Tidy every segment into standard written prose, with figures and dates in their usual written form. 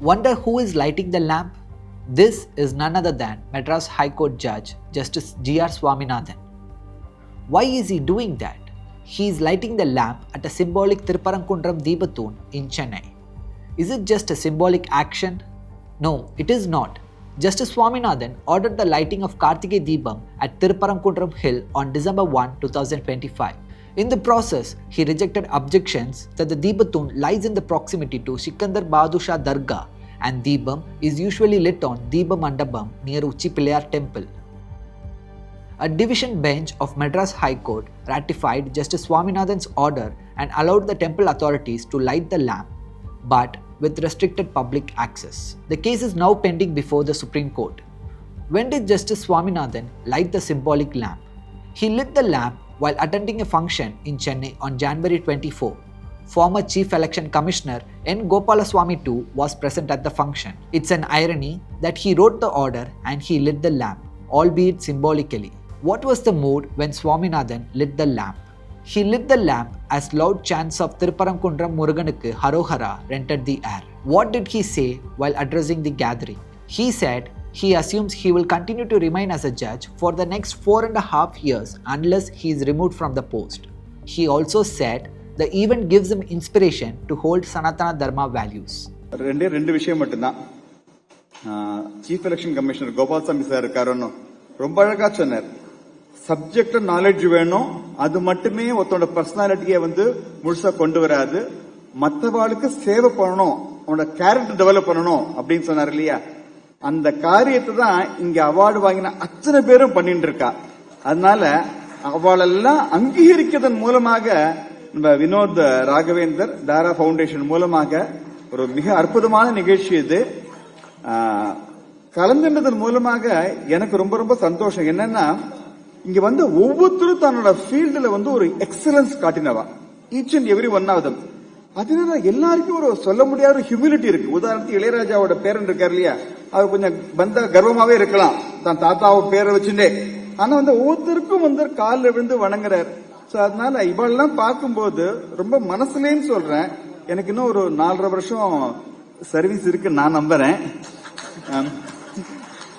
Wonder who is lighting the lamp? This is none other than Madras High Court Judge Justice G.R. Swaminathan. Why is he doing that? He is lighting the lamp at a symbolic Thiruparankundram Deepathun in Chennai. Is it just a symbolic action? No, it is not. Justice Swaminathan ordered the lighting of Karthike Deepam at Thiruparankundram Hill on December 1, 2025. In the process, he rejected objections that the Deepathun lies in the proximity to Sikandar Badusha Dargah and Deepam is usually lit on Deepa Mandapam near Uchi Pillayar Temple. A division bench of Madras High Court ratified Justice Swaminathan's order and allowed the temple authorities to light the lamp, but with restricted public access. The case is now pending before the Supreme Court. When did Justice Swaminathan light the symbolic lamp? He lit the lamp while attending a function in Chennai on January 24. Former Chief Election Commissioner N. Gopalaswamy too was present at the function. It's an irony that he wrote the order and he lit the lamp, albeit symbolically. What was the mood when Swaminathan lit the lamp? He lit the lamp as loud chants of Thiruparankundram Muruganukku Harohara rented the air. What did he say while addressing the gathering? He said he assumes he will continue to remain as a judge for the next 4.5 years unless he is removed from the post. He also said the event gives him inspiration to hold Sanatana Dharma values. ரெண்டு விஷயம் மட்டும்தான். Chief election commissioner Gopalswamy sir இருக்காருன்னு ரொம்ப அழகா சொன்னார். Subject knowledge வேணும், அது மட்டுமே ஒருத்தோட பர்சனாலிட்டியை முழுசா கொண்டு வராது. மற்றவாளுக்கு சேவை பண்ணணும், அவனோட கேரக்டர் டெவலப் பண்ணணும் அப்படின்னு சொன்னார் இல்லையா? அந்த காரியத்தை தான் இங்க அவார்டு வாங்கின அத்தனை பேரும் பண்ணிட்டு இருக்கா. அதனால அவளெல்லாம் அங்கீகரிக்கிறதன் மூலமாக நம்ம வினோத் ராகவேந்தர் தாரா பவுண்டேஷன் மூலமாக ஒரு மிக அற்புதமான நிகழ்ச்சி இது. கலந்துன்றதன் மூலமாக எனக்கு ரொம்ப ரொம்ப சந்தோஷம். என்னன்னா இங்க ஒவ்வொருத்தரும் தன்னோட ஃபீல்டுல ஒரு எக்ஸலன்ஸ் காட்டினவா, each and every one of them. அதனால எல்லாருக்கும் ஒரு சொல்ல முடியாத ஹியூமிலிட்டி இருக்கு. உதாரணத்துக்கு இளையராஜாவோட பேரன் இருக்காரு இல்லையா, அவர் கொஞ்சம் கர்வமாவே இருக்கலாம் தான் தாத்தாவ பேரை வச்சுட்டே. ஆனா ஒவ்வொருத்தருக்கும் காலில் விழுந்து வணங்குறாரு. அதனால இவெல்லாம் பார்க்கும்போது ரொம்ப மனசுலேன்னு சொல்றேன், எனக்கு இன்னும் ஒரு 4.5 வருஷம் சர்வீஸ் இருக்கு நான் நம்புறேன்.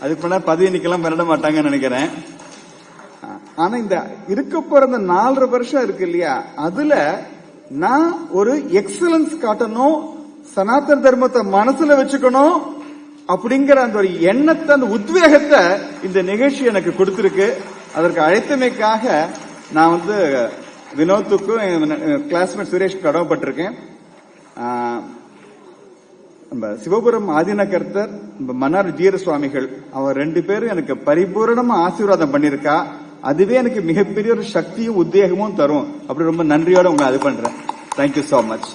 அதுக்கு முன்னாடி பதவி நிக்கலாம் விட மாட்டாங்கன்னு நினைக்கிறேன். ஆனா இந்த இருக்க போற அந்த 4.5 வருஷம் இருக்கு இல்லையா, அதுல நான் ஒரு எக்ஸலன்ஸ் காட்டணும், சனாதன தர்மத்தை மனசுல வச்சுக்கணும் அப்படிங்கிற அந்த ஒரு எண்ணத்தை, அந்த உத்வேகத்தை இந்த நிகழ்ச்சி எனக்கு கொடுத்திருக்கு. அதற்கு அழைத்தமைக்காக நான் வினோத்துக்கும் கிளாஸ்மேட் சுரேஷ் கடமைப்பட்டிருக்கேன். நம்ம சிவபுரம் ஆதினகர்த்தர் மன்னார் ஜீர சுவாமிகள் அவர் 2 பேரும் எனக்கு பரிபூரணமா ஆசீர்வாதம் பண்ணிருக்கா. அதுவே எனக்கு மிகப்பெரிய ஒரு சக்தியும் உத்வேகமும் தரும். அப்படி ரொம்ப நன்றியோட உங்களை அது பண்றேன். Thank you so much.